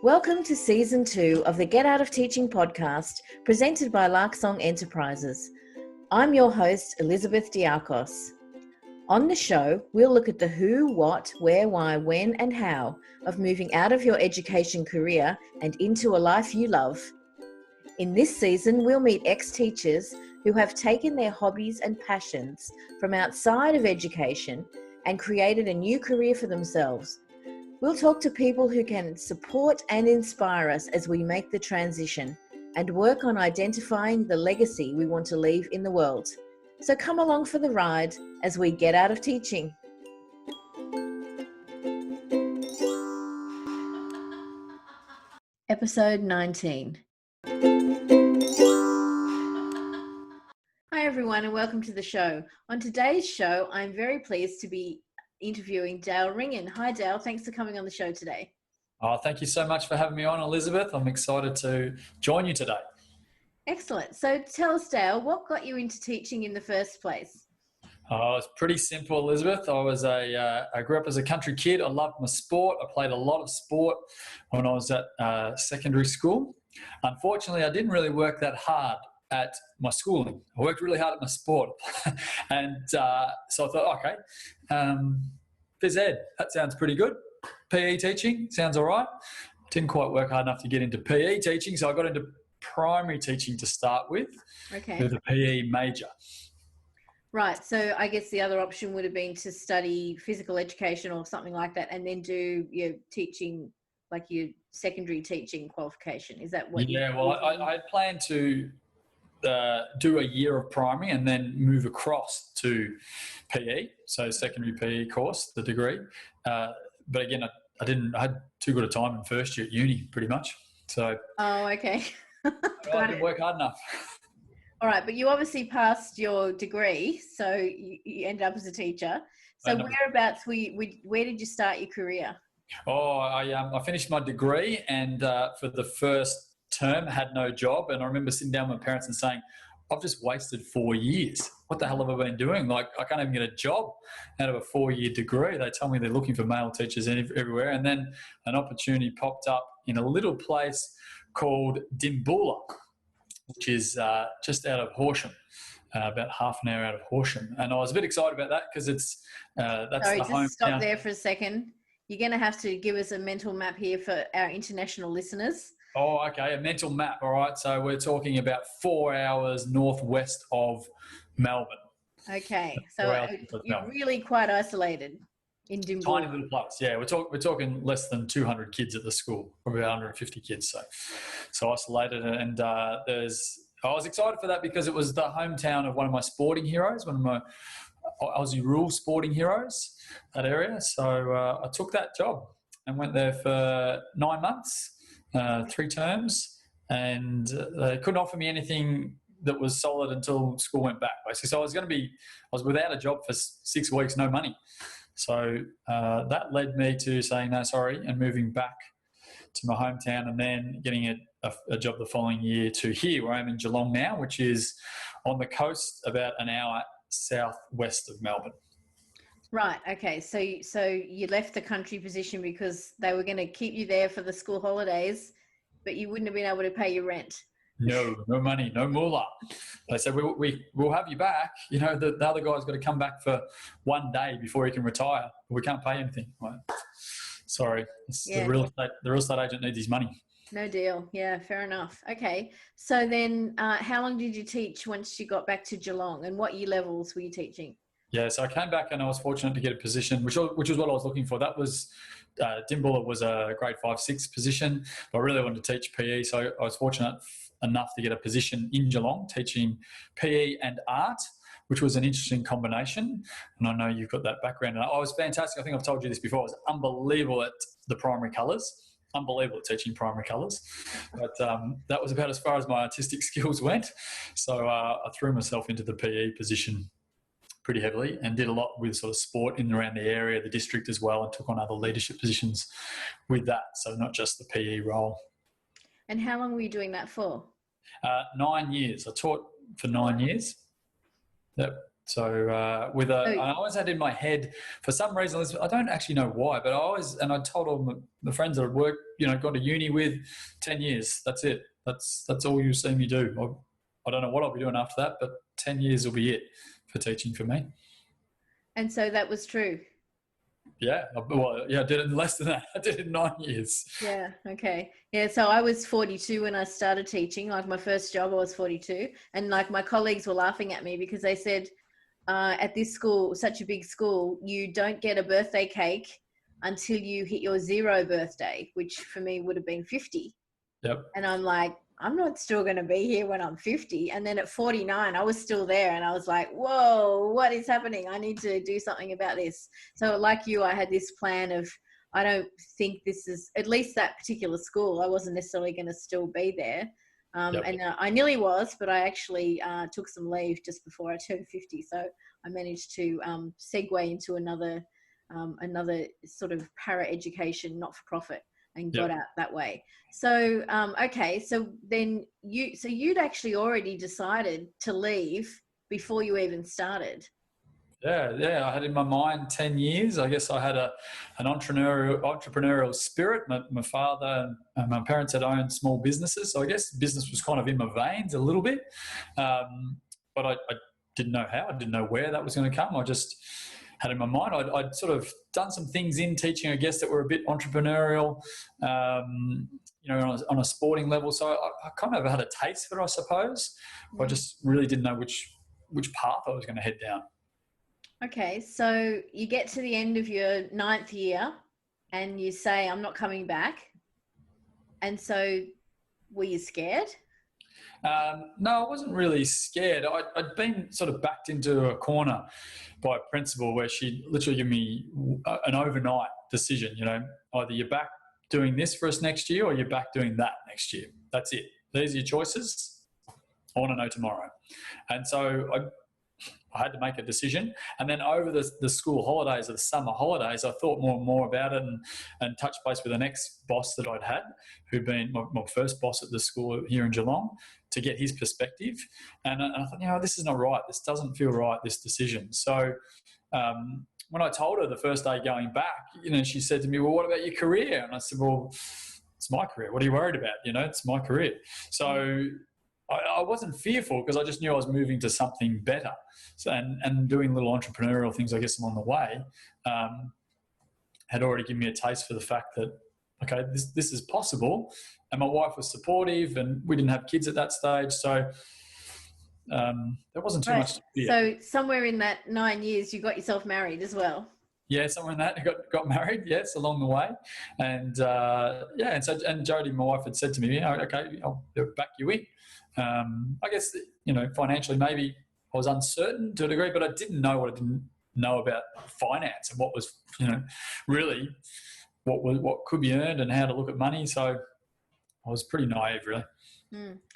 Welcome to Season 2 of the Get Out of Teaching podcast, presented by Larksong Enterprises. I'm your host, Elizabeth Diakos. On the show, we'll look at the who, what, where, why, when, and how of moving out of your education career and into a life you love. In this season, we'll meet ex-teachers who have taken their hobbies and passions from outside of education and created a new career for themselves. We'll talk to people who can support and inspire us as we make the transition and work on identifying the legacy we want to leave in the world. So come along for the ride as we get out of teaching. Episode 19. Hi everyone and welcome to the show. On today's show, I'm very pleased to be interviewing Dale Ringin. Hi Dale, thanks for coming on the show today. Oh, thank you so much for having me on, Elizabeth. I'm excited to join you today. Excellent. So tell us, Dale, what got you into teaching in the first place? Oh, it's pretty simple, Elizabeth. I grew up as a country kid. I loved my sport. I played a lot of sport when I was at secondary school. Unfortunately, I didn't really work that hard at my schooling. I worked really hard at my sport. And so I thought, okay, phys ed, that sounds pretty good. PE teaching sounds all right. Didn't quite work hard enough to get into PE teaching, so I got into primary teaching to start with a PE major. Right, so I guess the other option would have been to study physical education or something like that and then do your teaching, like your secondary teaching qualification. Is that what I had planned to do a year of primary and then move across to PE, so secondary PE course, the degree. But again, I had too good a time in first year at uni, pretty much. So. Oh, okay. I didn't work hard enough. All right, but you obviously passed your degree, so you ended up as a teacher. So whereabouts where did you start your career? Oh, I finished my degree and for the first term had no job, and I remember sitting down with my parents and saying, I've just wasted 4 years. What the hell have I been doing? Like, I can't even get a job out of a 4-year degree. They tell me they're looking for male teachers everywhere. And then an opportunity popped up in a little place called Dimboola, which is just out of Horsham, about half an hour out of Horsham. And I was a bit excited about that because it's that's Sorry, the hometown. Just stop there for a second. You're going to have to give us a mental map here for our international listeners. Oh, okay, a mental map. All right, so we're talking about 4 hours northwest of Melbourne. Okay, so you're really quite isolated in Dimboola. Tiny little place, yeah. We're talking less than 200 kids at the school, probably 150 kids. So isolated, and I was excited for that because it was the hometown of one of my sporting heroes, one of my Aussie rural sporting heroes, that area. So I took that job and went there for 9 months. 3 terms, and they couldn't offer me anything that was solid until school went back, basically. So I was without a job for 6 weeks, no money. So that led me to saying no, sorry, and moving back to my hometown, and then getting a job the following year to here, where I'm in Geelong now, which is on the coast, about an hour southwest of Melbourne. Right. Okay. So you left the country position because they were going to keep you there for the school holidays, but you wouldn't have been able to pay your rent. No money, no moolah. They said, we'll have you back. You know, the other guy's got to come back for 1 day before he can retire. We can't pay anything. Right? Sorry. The real estate agent needs his money. No deal. Yeah, fair enough. Okay. So then how long did you teach once you got back to Geelong, and what year levels were you teaching? Yeah, so I came back and I was fortunate to get a position, which was what I was looking for. That was, Dimboola was a grade 5-6 position, but I really wanted to teach PE. So I was fortunate enough to get a position in Geelong teaching PE and art, which was an interesting combination. And I know you've got that background. And I was fantastic. I think I've told you this before. I was unbelievable at the primary colours. Unbelievable at teaching primary colours. But that was about as far as my artistic skills went. So I threw myself into the PE position pretty heavily and did a lot with sort of sport in and around the area, the district as well, and took on other leadership positions with that. So not just the PE role. And how long were you doing that for? 9 years. I taught for 9 years. Yep. So I always had in my head, for some reason, I don't actually know why, but I told all the friends that I'd worked, gone to uni with, 10 years. That's it. That's all you see me do. I don't know what I'll be doing after that, but 10 years will be it for teaching for me. And so that was true. Yeah. I did it in less than that. I did it in 9 years. Yeah. Okay. Yeah. So I was 42 when I started teaching. Like my first job, I was 42. And like my colleagues were laughing at me because they said, at this school, such a big school, you don't get a birthday cake until you hit your 0 birthday, which for me would have been 50. Yep. And I'm like, I'm not still going to be here when I'm 50. And then at 49, I was still there and I was like, whoa, what is happening? I need to do something about this. So like you, I had this plan of, I don't think this is, at least that particular school, I wasn't necessarily going to still be there. And I nearly was, but I actually took some leave just before I turned 50. So I managed to segue into another sort of para-education, not-for-profit, and got out that way. So, okay, so then you'd actually already decided to leave before you even started. Yeah. I had in my mind 10 years. I guess I had an entrepreneurial spirit. My father and my parents had owned small businesses, so I guess business was kind of in my veins a little bit. But I didn't know how. I didn't know where that was going to come. I just had in my mind. I'd sort of done some things in teaching, I guess, that were a bit entrepreneurial, on a sporting level. So I kind of had a taste for it, I suppose. I just really didn't know which path I was going to head down. Okay, so you get to the end of your 9th year and you say, I'm not coming back. And so were you scared? No, I wasn't really scared. I'd been sort of backed into a corner by a principal where she literally gave me an overnight decision, either you're back doing this for us next year or you're back doing that next year. That's it. These are your choices. I want to know tomorrow. And so I had to make a decision. And then over the school holidays or the summer holidays, I thought more and more about it and touched base with the next boss that I'd had, who'd been my first boss at the school here in Geelong, to get his perspective. And I thought, this is not right. This doesn't feel right, this decision. So when I told her the first day going back, she said to me, well, what about your career? And I said, well, it's my career. What are you worried about? It's my career. So I wasn't fearful because I just knew I was moving to something better. So, and doing little entrepreneurial things, I guess, along the way, had already given me a taste for the fact that, okay, this is possible. And my wife was supportive and we didn't have kids at that stage. So there wasn't too much to fear. So somewhere in that 9 years, you got yourself married as well. Yeah, somewhere in that, got married, yes, along the way. And and Jodie, my wife, had said to me, okay, I'll back you in. I guess, financially maybe I was uncertain to a degree, but I didn't know what I didn't know about finance and what was, really what could be earned and how to look at money. So I was pretty naive, really.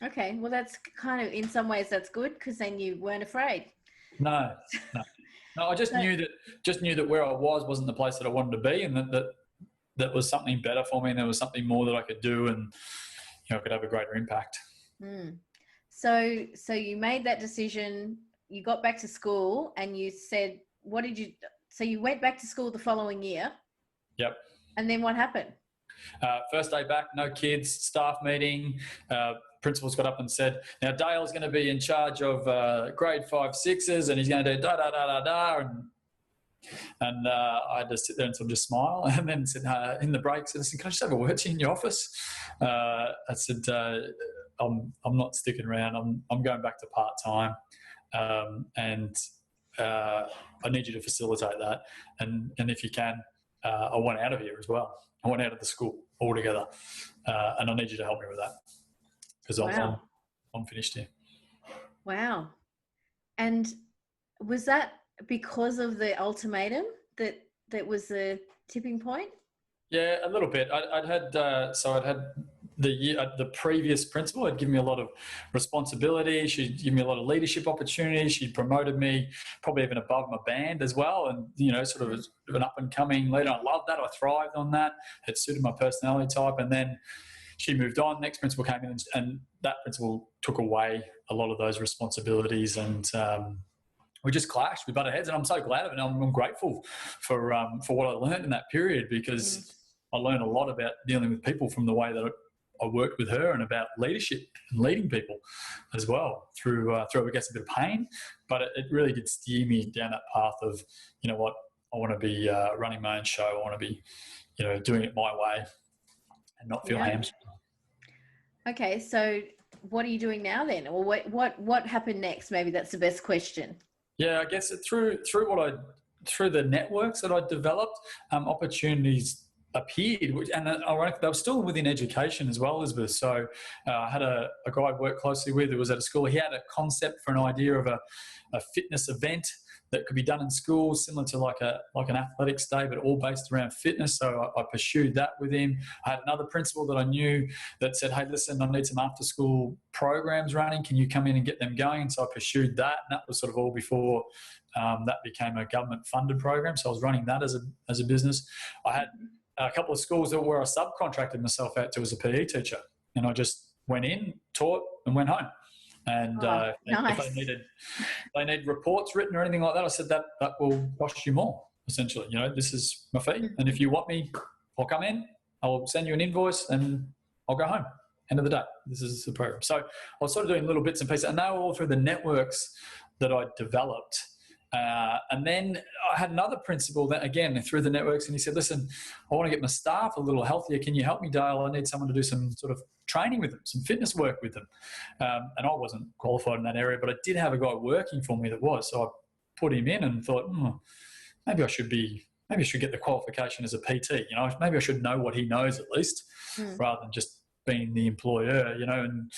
Okay, well, that's kind of, in some ways, that's good because then you weren't afraid. No, I just knew that where I wasn't the place that I wanted to be, and that was something better for me, and there was something more that I could do, and I could have a greater impact. So you made that decision. You got back to school, and you said, so you went back to school the following year. Yep. And then what happened? First day back, no kids, staff meeting. Principals got up and said, now Dale's going to be in charge of grade 5, 6s, and he's going to do da-da-da-da-da. And I had to sit there and sort of just smile, and then said, in the breaks, I said, can I just have a word to you in your office? I said, I'm not sticking around. I'm going back to part-time. And I need you to facilitate that. And if you can, I want out of here as well. I want out of the school altogether. And I need you to help me with that. Because I'm finished here. Wow. And was that because of the ultimatum that was the tipping point? Yeah, a little bit. I'd had the previous principal had given me a lot of responsibility. She'd given me a lot of leadership opportunities. She'd promoted me probably even above my band as well, and sort of an up and coming leader. I loved that. I thrived on that. It suited my personality type. And then she moved on. Next principal came in, and that principal took away a lot of those responsibilities, and we just clashed. We butted heads, and I'm so glad of it. I'm grateful for what I learned in that period, because I learned a lot about dealing with people from the way that I worked with her, and about leadership and leading people as well through I guess a bit of pain, but it really did steer me down that path of, you know what, I want to be running my own show. I want to be, you know, doing it my way and not feel hamstrung. Okay, so what are you doing now then, or what happened next? Maybe that's the best question. Yeah, I guess through the networks that I developed, opportunities appeared, and ironically, they were still within education as well, Elizabeth. So I had a guy I worked closely with who was at a school. He had a concept for an idea of a fitness event that could be done in schools, similar to like an athletics day, but all based around fitness. So I pursued that with him. I had another principal that I knew that said, hey, listen, I need some after school programs running. Can you come in and get them going? So I pursued that, and that was sort of all before that became a government funded program. So I was running that as a business. I had a couple of schools where I subcontracted myself out to as a PE teacher, and I just went in, taught, and went home. And nice. if they need reports written or anything like that, I said that will cost you more, essentially. You know, this is my fee, and if you want me, I'll come in, I'll send you an invoice, and I'll go home. End of the day, this is the program. So I was sort of doing little bits and pieces, and they were all through the networks that I developed. And then I had another principal that, again, through the networks, and he said, listen, I want to get my staff a little healthier. Can you help me, Dale? I need someone to do some sort of training with them, some fitness work with them. And I wasn't qualified in that area, but I did have a guy working for me that was. So I put him in and thought, maybe I should get the qualification as a PT. You know, maybe I should know what he knows at least, rather than just being the employer, you know. And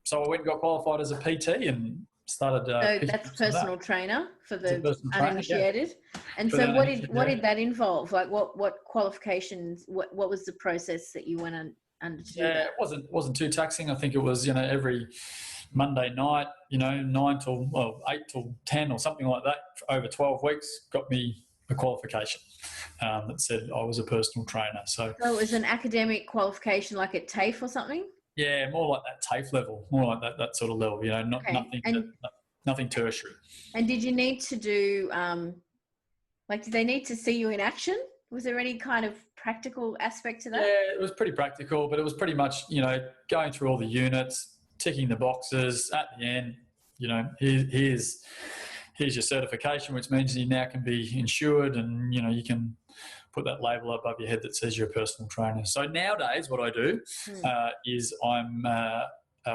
so I went and got qualified as a PT and started. So that's personal trainer for the uninitiated. Yeah. And so what did that involve? Like what qualifications? What was the process that you went under to do that? It wasn't too taxing. I think it was, you know, every Monday night, you know, 8 till 10 or something like that, over 12 weeks, got me a qualification that said I was a personal trainer. So it was an academic qualification, like at TAFE or something. Yeah, more like that TAFE level, more like that sort of level, you know, nothing tertiary. And did you need to do, did they need to see you in action? Was there any kind of practical aspect to that? Yeah, it was pretty practical, but it was pretty much, you know, going through all the units, ticking the boxes at the end, you know, here's your certification, which means you now can be insured, and, you know, you can put that label above your head that says you're a personal trainer. So nowadays what I do is I'm a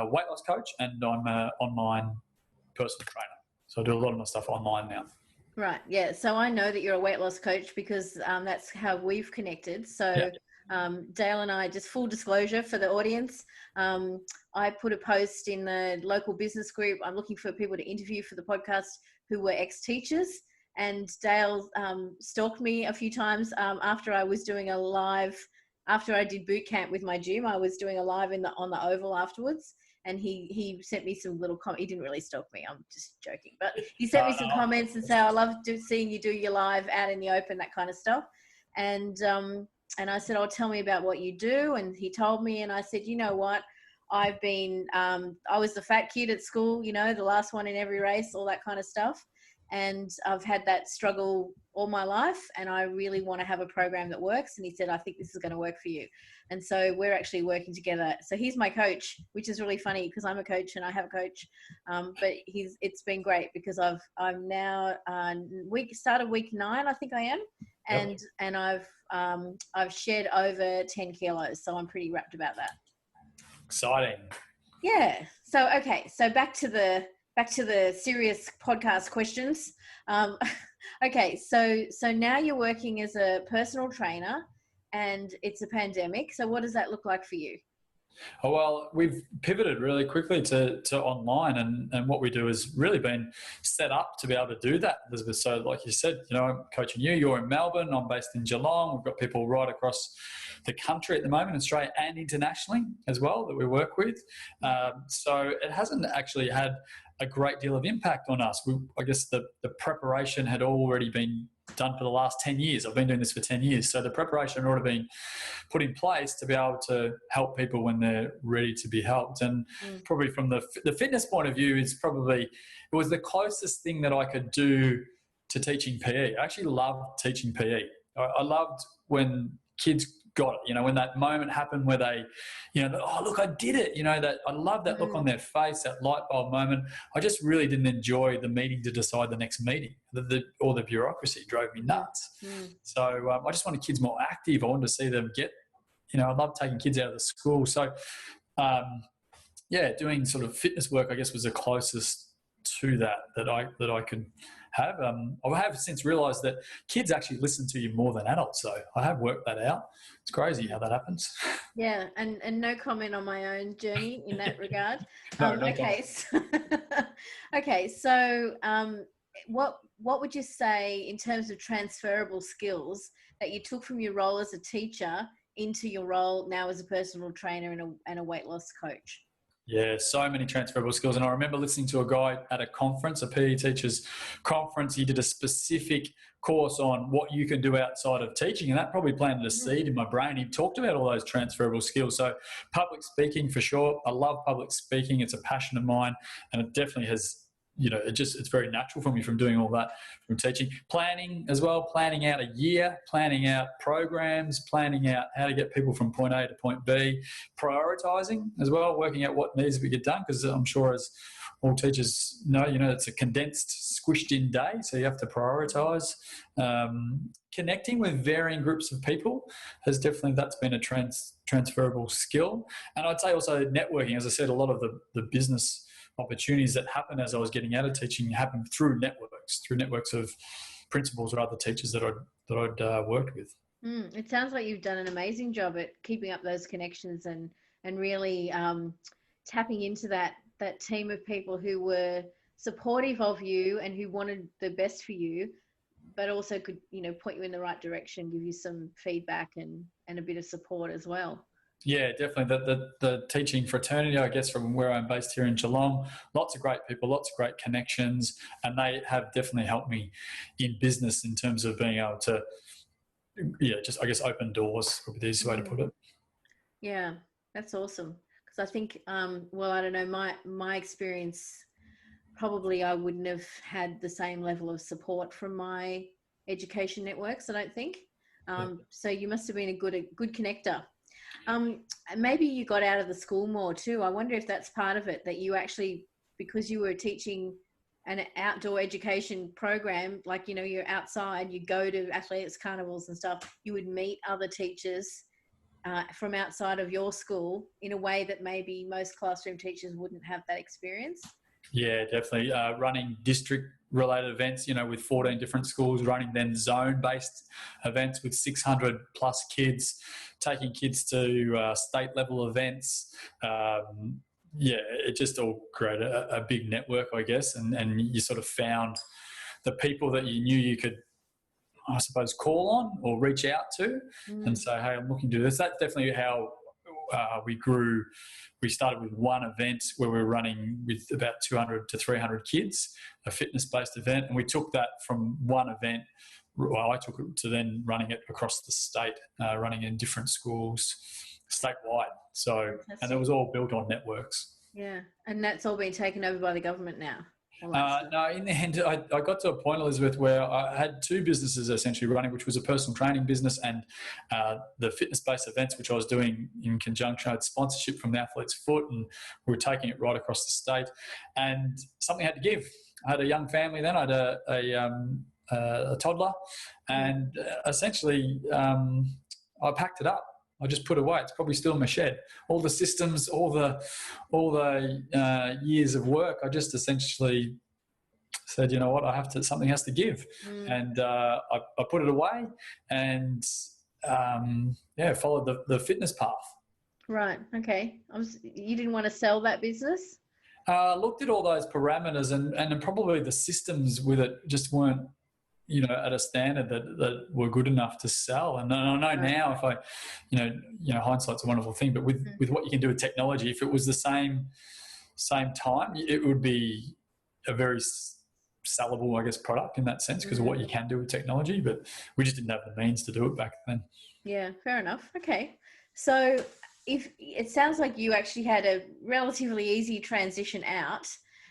weight loss coach, and I'm an online personal trainer. So I do a lot of my stuff online now. Right. Yeah. So I know that you're a weight loss coach because that's how we've connected. So Dale and I, just full disclosure for the audience, I put a post in the local business group. I'm looking for people to interview for the podcast who were ex-teachers. And Dale stalked me a few times after I was doing a live, after I did boot camp with my gym. I was doing a live on the Oval afterwards, and he sent me some little comments. He didn't really stalk me, I'm just joking, but he sent me some comments and said, I love seeing you do your live out in the open, that kind of stuff. And I said, oh, tell me about what you do. And he told me, and I said, you know what? I've been, I was the fat kid at school, you know, the last one in every race, all that kind of stuff. And I've had that struggle all my life, and I really want to have a program that works. And he said, I think this is going to work for you. And so we're actually working together. So he's my coach, which is really funny because I'm a coach and I have a coach. But it's been great because I'm now started week 9, I think I am. And I've shed over 10 kilos. So I'm pretty rapt about that. Exciting. Yeah. So, okay. So back to the serious podcast questions. Okay, so now you're working as a personal trainer, and it's a pandemic. So what does that look like for you? Oh, well, we've pivoted really quickly to online, and what we do has really been set up to be able to do that, Elizabeth. So like you said, you know, I'm coaching you're in Melbourne, I'm based in Geelong. We've got people right across the country at the moment, Australia and internationally as well, that we work with. So it hasn't actually had a great deal of impact on us. I guess the preparation had already been done for the last 10 years. I've been doing this for 10 years. So the preparation had already been put in place to be able to help people when they're ready to be helped. And probably from the fitness point of view, it was the closest thing that I could do to teaching PE. I actually loved teaching PE. I loved when kids got it, when that moment happened where they, oh, look, I did it, that I love that look on their face, that light bulb moment. I just really didn't enjoy the meeting to decide the next meeting. All the bureaucracy drove me nuts. So I just wanted kids more active. I wanted to see them get, I love taking kids out of the school. So, doing sort of fitness work, I guess, was the closest to that I could have. I have since realised that kids actually listen to you more than adults, so I have worked that out. It's crazy how that happens. Yeah, and no comment on my own journey in that regard. No okay, so what would you say in terms of transferable skills that you took from your role as a teacher into your role now as a personal trainer and a weight loss coach? Yeah, so many transferable skills. And I remember listening to a guy at a conference, a PE teacher's conference. He did a specific course on what you can do outside of teaching, and that probably planted a seed in my brain. He talked about all those transferable skills. So public speaking for sure. I love public speaking. It's a passion of mine, and it definitely has, it's very natural for me from doing all that, from teaching. Planning as well, planning out a year, planning out programs, planning out how to get people from point A to point B, prioritising as well, working out what needs to get done, because I'm sure as all teachers know, it's a condensed, squished in day, so you have to prioritise. Connecting with varying groups of people that's been a transferable skill. And I'd say also networking. As I said, a lot of the business opportunities that happened as I was getting out of teaching happened through networks of principals or other teachers that I'd worked with. It sounds like you've done an amazing job at keeping up those connections and really tapping into that team of people who were supportive of you and who wanted the best for you, but also could, point you in the right direction, give you some feedback and a bit of support as well. Yeah, definitely. The teaching fraternity, I guess, from where I'm based here in Geelong, lots of great people, lots of great connections, and they have definitely helped me in business in terms of being able to, I guess, open doors would be the easiest way to put it. Yeah, that's awesome. Because I think, I don't know, my experience, probably I wouldn't have had the same level of support from my education networks, I don't think. So you must have been a good connector. Maybe you got out of the school more too. I wonder if that's part of it, that you actually, because you were teaching an outdoor education program, like, you're outside, you go to athletics carnivals and stuff, you would meet other teachers from outside of your school in a way that maybe most classroom teachers wouldn't have that experience. Yeah, definitely. Running district-related events, with 14 different schools, running then zone-based events with 600 plus kids, taking kids to state-level events. It just all created a big network, I guess, and you sort of found the people that you knew you could, I suppose, call on or reach out to and say, hey, I'm looking to do this. That's definitely how we grew. We started with one event where we were running with about 200 to 300 kids, a fitness-based event, and we took that from one event. Well, I took it to then running it across the state, running in different schools statewide. So, and it was all built on networks. Yeah, and that's all been taken over by the government now. No, in the end, I got to a point, Elizabeth, where I had two businesses essentially running, which was a personal training business and the fitness-based events, which I was doing in conjunction. I had sponsorship from the Athlete's Foot, and we were taking it right across the state. And something had to give. I had a young family then. I had a toddler, and essentially I packed it up. I just put it away. It's probably still in my shed. All the systems, all the years of work, I just essentially said, you know what, something has to give. And I put it away and followed the fitness path. Right. Okay. You didn't want to sell that business? Looked at all those parameters and probably the systems with it just weren't, at a standard that were good enough to sell. And I know now, if I, hindsight's a wonderful thing, but with what you can do with technology, if it was the same time, it would be a very sellable, I guess, product in that sense because of what you can do with technology, but we just didn't have the means to do it back then. Yeah, fair enough. Okay. So if it sounds like you actually had a relatively easy transition out,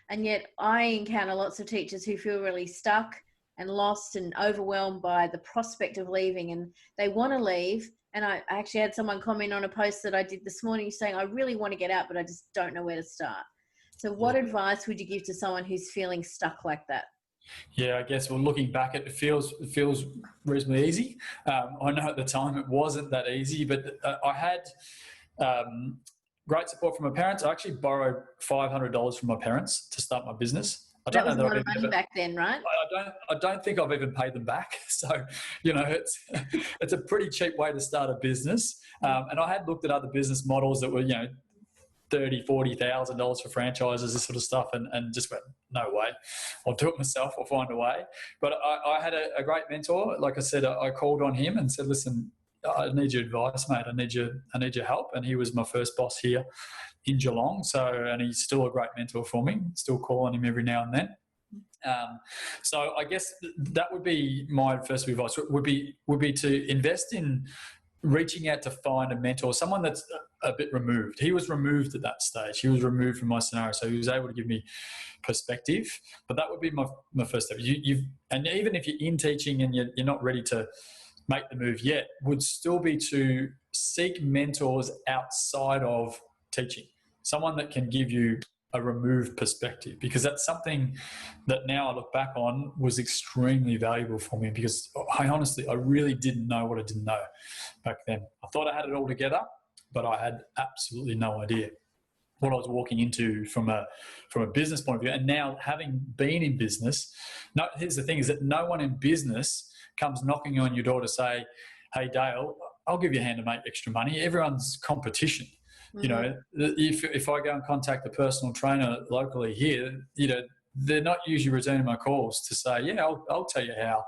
and yet I encounter lots of teachers who feel really stuck and lost and overwhelmed by the prospect of leaving, and they want to leave. And I actually had someone comment on a post that I did this morning saying, I really want to get out, but I just don't know where to start. So what advice would you give to someone who's feeling stuck like that? Yeah, I guess, well, looking back, it feels reasonably easy. I know at the time it wasn't that easy, but I had great support from my parents. I actually borrowed $500 from my parents to start my business. That was a lot of money back then, right? I don't think I've even paid them back. So, it's a pretty cheap way to start a business. And I had looked at other business models that were, $30,000, $40,000 for franchises, this sort of stuff, and just went, no way, I'll do it myself, I'll find a way. But I had a great mentor. Like I said, I called on him and said, listen, I need your advice, mate. I need your help. And he was my first boss here in Geelong. And he's still a great mentor for me. Still call on him every now and then. So I guess that would be my first advice. Would be to invest in reaching out to find a mentor, someone that's a bit removed. He was removed at that stage. He was removed from my scenario, so he was able to give me perspective. But that would be my first step. And even if you're in teaching and you're not ready to make the move yet, would still be to seek mentors outside of teaching. Someone that can give you a removed perspective, because that's something that now I look back on was extremely valuable for me, because I really didn't know what I didn't know back then. I thought I had it all together, but I had absolutely no idea what I was walking into from a business point of view. And now, having been in business, here's the thing, is that no one in business comes knocking on your door to say, hey, Dale, I'll give you a hand to make extra money. Everyone's competition. Mm-hmm. If I go and contact a personal trainer locally here, they're not usually returning my calls to say, yeah, I'll tell you how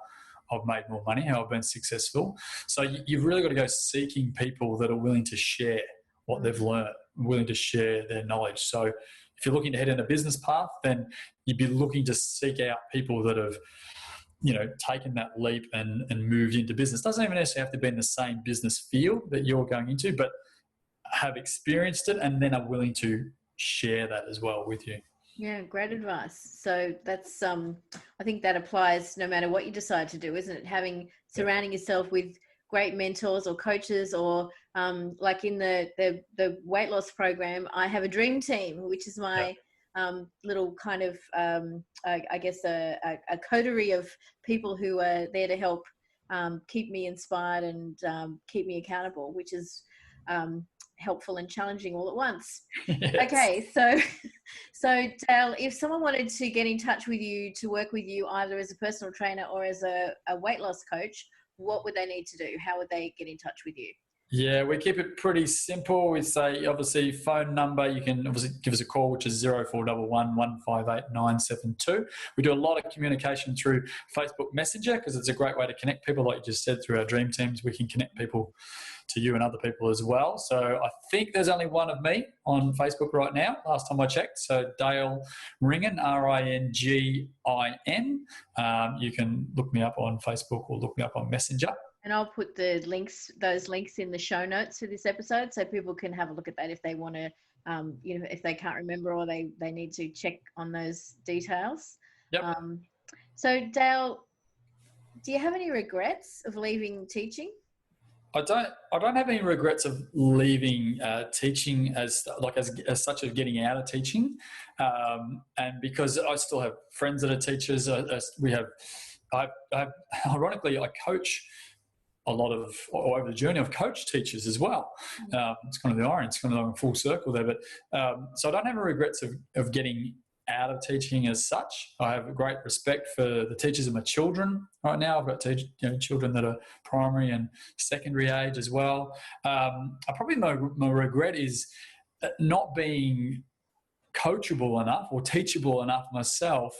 I've made more money, how I've been successful. So you've really got to go seeking people that are willing to share what they've learned, willing to share their knowledge. So if you're looking to head in a business path, then you'd be looking to seek out people that have taken that leap and moved into business. Doesn't even necessarily have to be in the same business field that you're going into, but have experienced it and then are willing to share that as well with you. Yeah, great advice. So that's I think that applies no matter what you decide to do, isn't it? Surrounding yourself with great mentors or coaches, or like in the weight loss program, I have a dream team, which is my little kind of I guess a coterie of people who are there to help keep me inspired and keep me accountable, which is helpful and challenging all at once. Yes. Okay, so Dale, if someone wanted to get in touch with you to work with you either as a personal trainer or as a weight loss coach, what would they need to do? How would they get in touch with you? Yeah, we keep it pretty simple. We say, obviously, phone number, you can obviously give us a call, which is 0411 158 972. We do a lot of communication through Facebook Messenger because it's a great way to connect people. Like you just said, through our dream teams, we can connect people to you and other people as well. So I think there's only one of me on Facebook right now, last time I checked. So Dale Ringin, Ringin. You can look me up on Facebook or look me up on Messenger. And I'll put those links in the show notes for this episode so people can have a look at that if they want to, if they can't remember or they need to check on those details. Yep. So Dale, do you have any regrets of leaving teaching? I don't have any regrets of leaving teaching as such as getting out of teaching, and because I still have friends that are teachers. Ironically, I coach a lot of, or over the journey, I've coached teachers as well. It's kind of the irony, it's kind of like a full circle there. But so I don't have regrets of getting out of teaching as such. I have a great respect for the teachers of my children right now. I've got children that are primary and secondary age as well. Probably my regret is not being coachable enough or teachable enough myself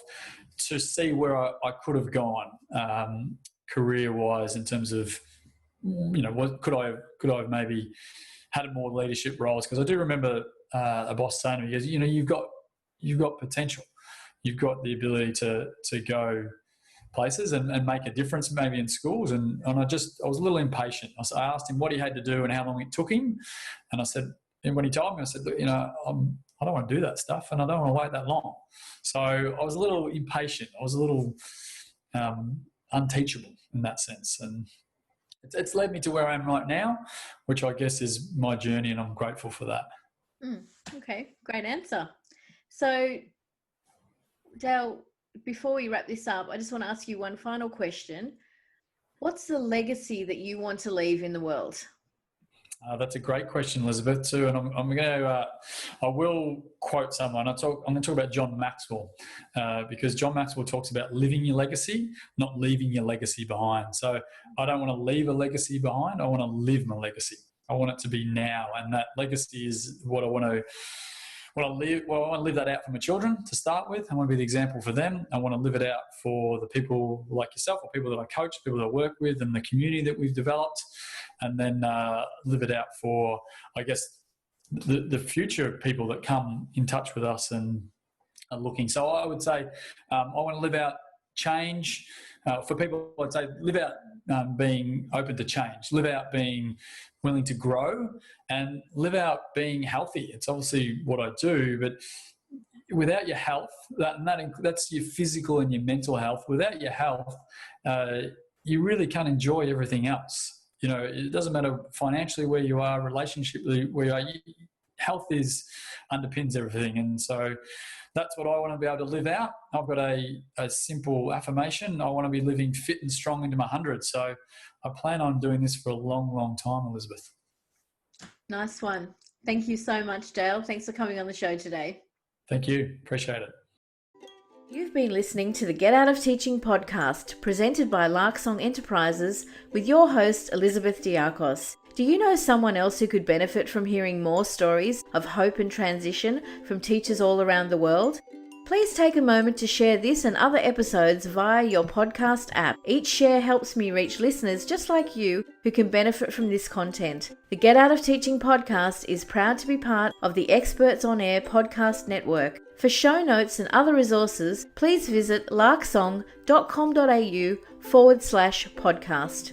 to see where I could have gone career-wise, in terms of what could I have maybe had more leadership roles, because I do remember a boss saying to me, he goes, you've got potential. you've got the ability to go places and make a difference maybe in schools. And I was a little impatient. I asked him what he had to do and how long it took him. And I said, and when he told me, I said, look, I don't want to do that stuff and I don't want to wait that long. So I was a little impatient. I was a little unteachable in that sense. And it's led me to where I am right now, which I guess is my journey, and I'm grateful for that. Okay, great answer. So, Dale, before we wrap this up, I just want to ask you one final question. What's the legacy that you want to leave in the world? That's a great question, Elizabeth, too. And I'm going to, I will quote someone. I'm going to talk about John Maxwell, because John Maxwell talks about living your legacy, not leaving your legacy behind. So I don't want to leave a legacy behind. I want to live my legacy. I want it to be now. And that legacy is what I want to live. Well, I want to live that out for my children to start with. I want to be the example for them. I want to live it out for the people like yourself, or people that I coach, people that I work with, and the community that we've developed. And then live it out for, I guess, the future people that come in touch with us and are looking. So I would say I want to live out change. For people, I'd say live out being open to change, live out being willing to grow, and live out being healthy. It's obviously what I do, but without your health, that's your physical and your mental health. Without your health, you really can't enjoy everything else. It doesn't matter financially where you are, relationshiply where you are. Health underpins everything. And so that's what I want to be able to live out. I've got a simple affirmation. I want to be living fit and strong into my hundreds. So I plan on doing this for a long, long time, Elizabeth. Nice one. Thank you so much, Dale. Thanks for coming on the show today. Thank you. Appreciate it. You've been listening to the Get Out of Teaching podcast, presented by Larksong Enterprises, with your host, Elizabeth Diakos. Do you know someone else who could benefit from hearing more stories of hope and transition from teachers all around the world? Please take a moment to share this and other episodes via your podcast app. Each share helps me reach listeners just like you who can benefit from this content. The Get Out of Teaching podcast is proud to be part of the Experts on Air podcast network. For show notes and other resources, please visit larksong.com.au/podcast.